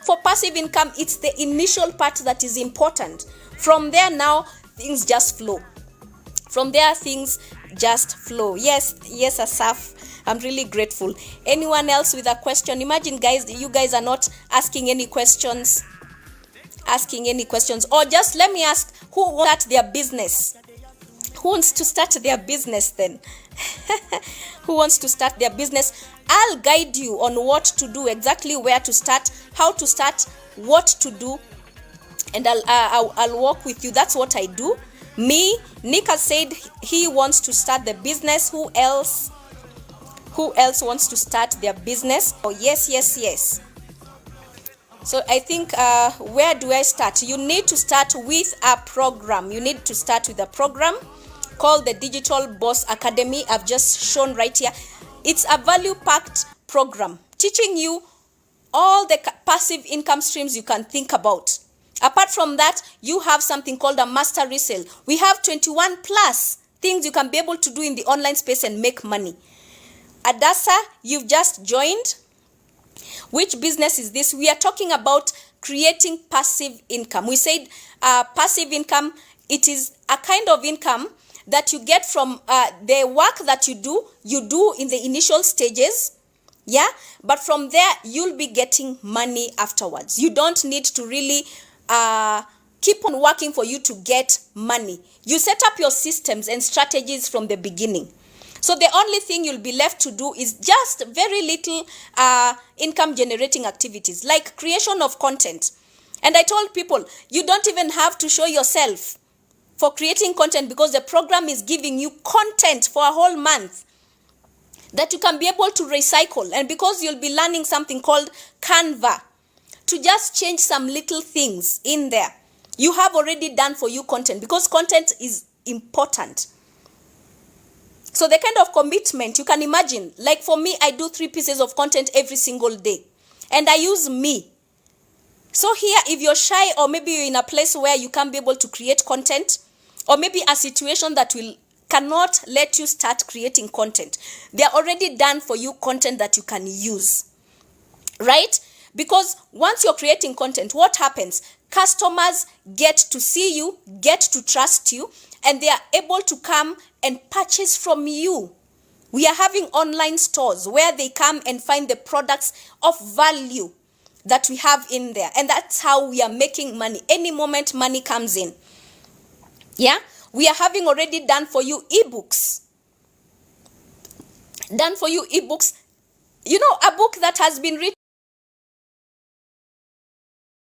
For passive income, it's the initial part that is important. From there now, things just flow. From there, things just flow. Yes, Asaf, I'm really grateful. Anyone else with a question? Imagine, guys, you guys are not asking any questions. Or just let me ask, who wants to start their business? Who wants to start their business then? Who wants to start their business? I'll guide you on what to do, exactly where to start, how to start, what to do, and I'll walk with you. That's what I do. Me, Nick has said he wants to start the business. Who else wants to start their business? Oh, yes. So I think, where do I start? You need to start with a program. Called the Digital Boss Academy. I've just shown right here. It's a value-packed program teaching you all the passive income streams you can think about. Apart from that, you have something called a master resale. We have 21 plus things you can be able to do in the online space and make money. Adasa, you've just joined. Which business is this? We are talking about creating passive income. We said passive income, it is a kind of income that you get from the work that you do in the initial stages. Yeah, but from there, you'll be getting money afterwards. You don't need to really keep on working for you to get money. You set up your systems and strategies from the beginning. So the only thing you'll be left to do is just very little income generating activities like creation of content. And I told people, you don't even have to show yourself for creating content, because the program is giving you content for a whole month that you can be able to recycle. And because you'll be learning something called Canva, to just change some little things in there, you have already done for you content, because content is important. So the kind of commitment you can imagine, like for me, I do 3 pieces of content every single day, and I use me. So here, if you're shy, or maybe you're in a place where you can't be able to create content, or maybe a situation that cannot let you start creating content, they're already done for you content that you can use, right? Because once you're creating content, what happens? Customers get to see you, get to trust you, and they are able to come and purchase from you. We are having online stores where they come and find the products of value that we have in there. And that's how we are making money. Any moment money comes in. Yeah, we are having already done for you ebooks. You know, a book that has been written